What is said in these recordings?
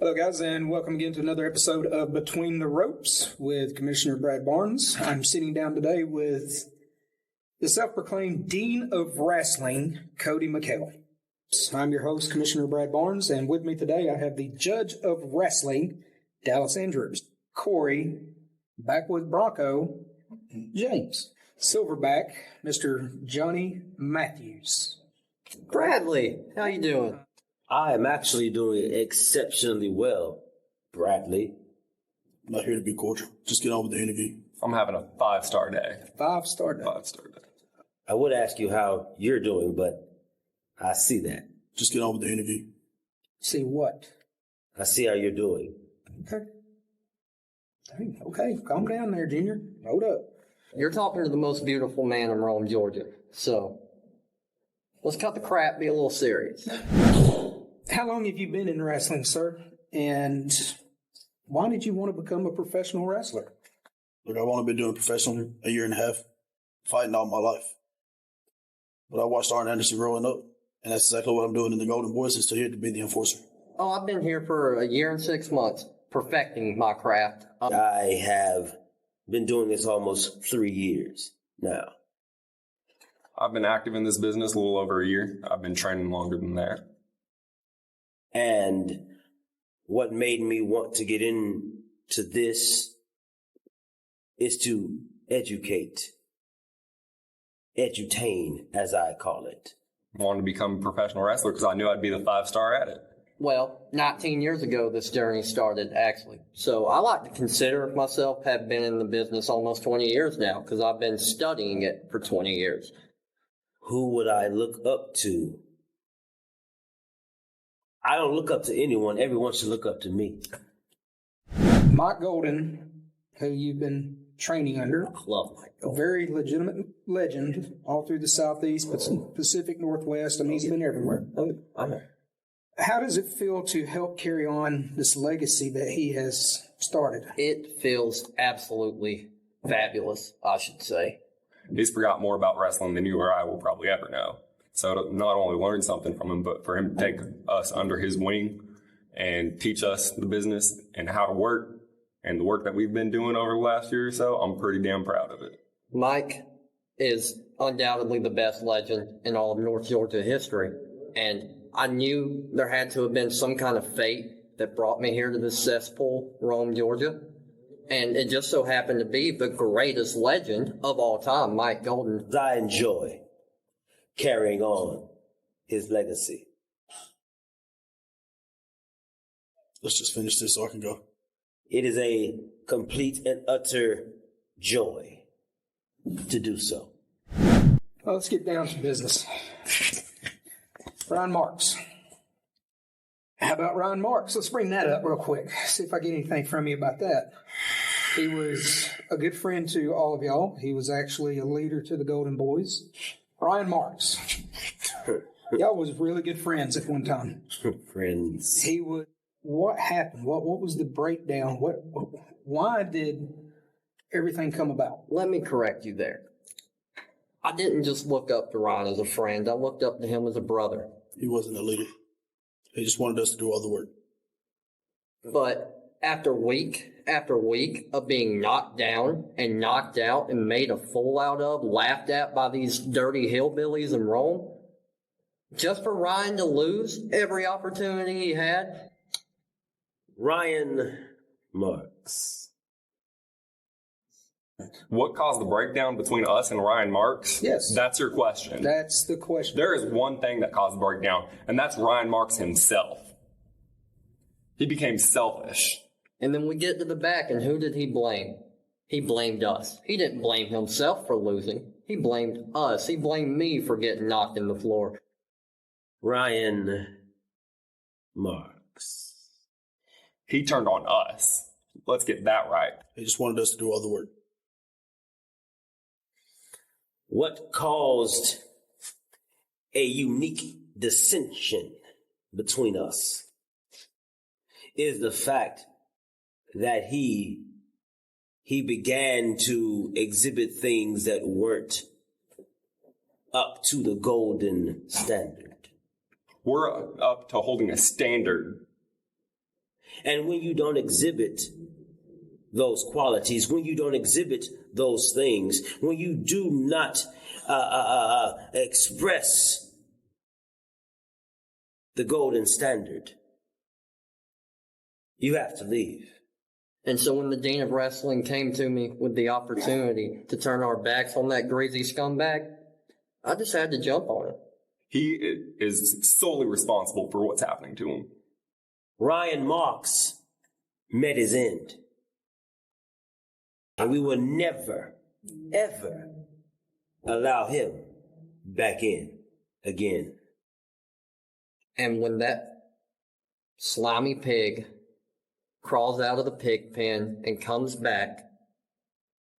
Hello, guys, and welcome again to another episode of Between the Ropes with Commissioner Brad Barnes. I'm sitting down today with the self-proclaimed Dean of Wrestling, Cody McKale. I'm your host, Commissioner Brad Barnes, and with me today I have the Judge of Wrestling, Dallas Andrews, Cory, Backwood Bronco, James, Silverback, Mr. Johnny Matthews. Bradley, how you doing? I am actually doing exceptionally well, Bradley. I'm not here to be cordial. Just get on with the interview. I'm having a 5-star day. 5-star day. 5-star day. I would ask you how you're doing, but I see that. Just get on with the interview. See what? I see how you're doing. Okay, calm down there, Junior. Hold up. You're talking to the most beautiful man in Rome, Georgia. So, let's cut the crap, be a little serious. How long have you been in wrestling, sir? And why did you want to become a professional wrestler? Look, I've only been doing professional a year and a half, fighting all my life. But I watched Arn Anderson growing up, and that's exactly what I'm doing in the Golden Boys, and still here to be the enforcer. Oh, I've been here for a year and 6 months, perfecting my craft. I have been doing this almost 3 years now. I've been active in this business a little over a year. I've been training longer than that. And what made me want to get into this is to educate, edutain, as I call it. I wanted to become a professional wrestler because I knew I'd be the 5-star at it. Well, 19 years ago, this journey started, actually. So I like to consider myself have been in the business almost 20 years now because I've been studying it for 20 years. Who would I look up to? I don't look up to anyone. Everyone should look up to me. Mike Golden, who you've been training under. I love Mike A Golden. very legitimate legend all through the Southeast, Pacific Northwest. I mean, he's been everywhere. I know. How does it feel to help carry on this legacy that he has started? It feels absolutely fabulous, I should say. He's forgot more about wrestling than you or I will probably ever know. So to not only learn something from him, but for him to take us under his wing and teach us the business and how to work and the work that we've been doing over the last year or so, I'm pretty damn proud of it. Mike is undoubtedly the best legend in all of North Georgia history. And I knew there had to have been some kind of fate that brought me here to this cesspool, Rome, Georgia. And it just so happened to be the greatest legend of all time, Mike Golden. I enjoy carrying on his legacy. Let's just finish this so I can go. It is a complete and utter joy to do so. Well, let's get down to business. Ryan Marx. How about Ryan Marx? Let's bring that up real quick. See if I get anything from you about that. He was a good friend to all of y'all. He was actually a leader to the Golden Boys. Ryan Marx. Y'all was really good friends at one time. Friends. He would. What happened? What was the breakdown? Why did everything come about? Let me correct you there. I didn't just look up to Ryan as a friend. I looked up to him as a brother. He wasn't a leader. He just wanted us to do all the work. But after week after week of being knocked down and knocked out and made a fool out of, laughed at by these dirty hillbillies in Rome, just for Ryan to lose every opportunity he had. Ryan Marx. What caused the breakdown between us and Ryan Marx? Yes. That's your question. That's the question. There is one thing that caused the breakdown, and that's Ryan Marx himself. He became selfish. And then we get to the back, and who did he blame? He blamed us. He didn't blame himself for losing. He blamed us. He blamed me for getting knocked in the floor. Ryan Marx. He turned on us. Let's get that right. He just wanted us to do all the work. What caused a unique dissension between us is the fact that he began to exhibit things that weren't up to the golden standard. We're up to holding a standard. And when you don't exhibit those qualities, when you don't exhibit those things, when you do not express the golden standard, you have to leave. And so when the Dean of Wrestling came to me with the opportunity to turn our backs on that greasy scumbag, I just had to jump on it. He is solely responsible for what's happening to him. Ryan Marx met his end. And we will never, ever allow him back in again. And when that slimy pig crawls out of the pig pen and comes back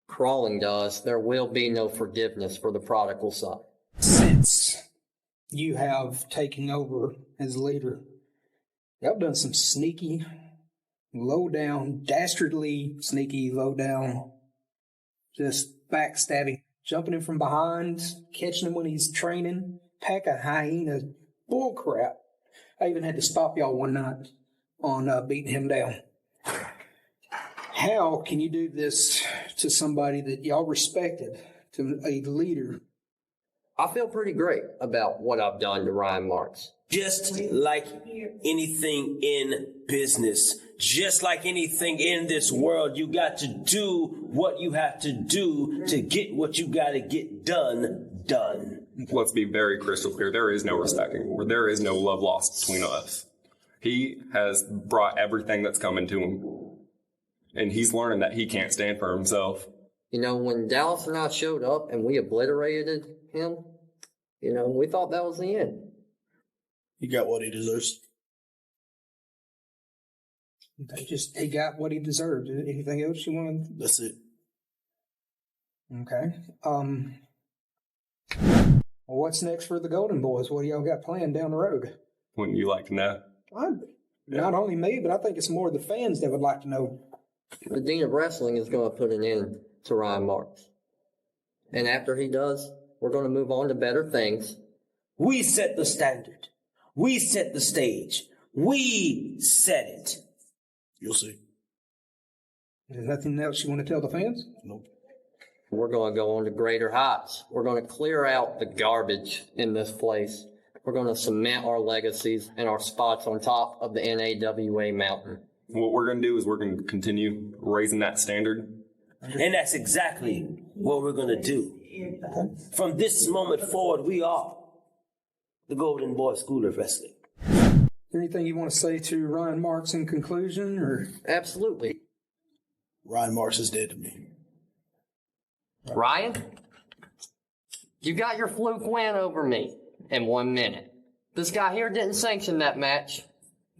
crawling to us, there will be no forgiveness for the prodigal son. Since you have taken over as leader, y'all done some sneaky, low down, dastardly sneaky, low down, just backstabbing, jumping him from behind, catching him when he's training, pack of hyena bull crap. I even had to stop y'all one night on beating him down. How can you do this to somebody that y'all respected, to a leader? I feel pretty great about what I've done to Ryan Marx. Just like anything in business, just like anything in this world, you got to do what you have to do to get what you got to get done. Let's be very crystal clear. There is no respect anymore. There is no love lost between us. He has brought everything that's coming to him. And he's learning that he can't stand for himself. You know, when Dallas and I showed up and we obliterated him, you know, we thought that was the end. He got what he deserves. He got what he deserved. Anything else you want? That's it. Okay. Well, what's next for the Golden Boys? What do y'all got planned down the road? Wouldn't you like to know? Not only me, but I think it's more the fans that would like to know. The Dean of Wrestling is going to put an end to Ryan Marx. And after he does, we're going to move on to better things. We set the standard. We set the stage. We set it. You'll see. There's nothing else you want to tell the fans? Nope. We're going to go on to greater heights. We're going to clear out the garbage in this place. We're going to cement our legacies and our spots on top of the NAWA mountain. What we're going to do is we're going to continue raising that standard. And that's exactly what we're going to do. From this moment forward, we are the Golden Boy School of Wrestling. Anything you want to say to Ryan Marx in conclusion? Or Absolutely. Ryan Marx is dead to me. Ryan, you got your fluke win over me in 1 minute. This guy here didn't sanction that match.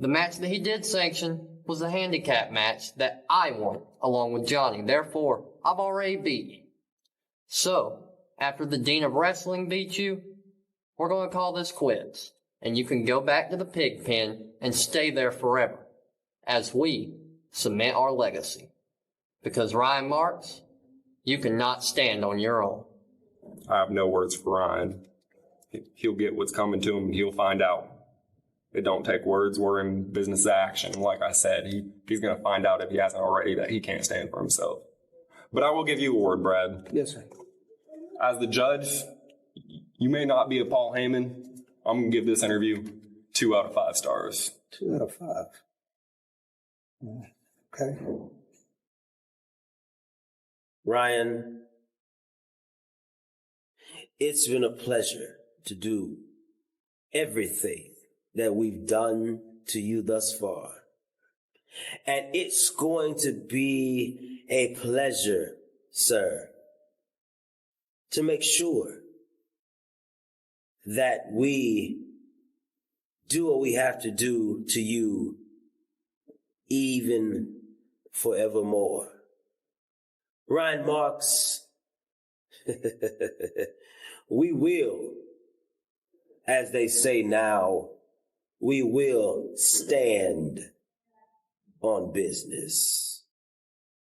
The match that he did sanction was a handicap match that I won along with Johnny. Therefore, I've already beat you. So, after the Dean of Wrestling beat you, we're going to call this quits. And you can go back to the pig pen and stay there forever as we cement our legacy. Because Ryan Marx, you cannot stand on your own. I have no words for Ryan. He'll get what's coming to him. He'll find out. It don't take words. We're in business action. Like I said, he's going to find out if he hasn't already that he can't stand for himself. But I will give you a word, Brad. yes, sir. As the judge, you may not be a Paul Heyman. I'm going to give this interview 2 out of 5 stars. 2 out of 5. Okay. Ryan, it's been a pleasure to do everything that we've done to you thus far. And it's going to be a pleasure, sir, to make sure that we do what we have to do to you even forevermore. Ryan Marx, we will, as they say now, we will stand on business.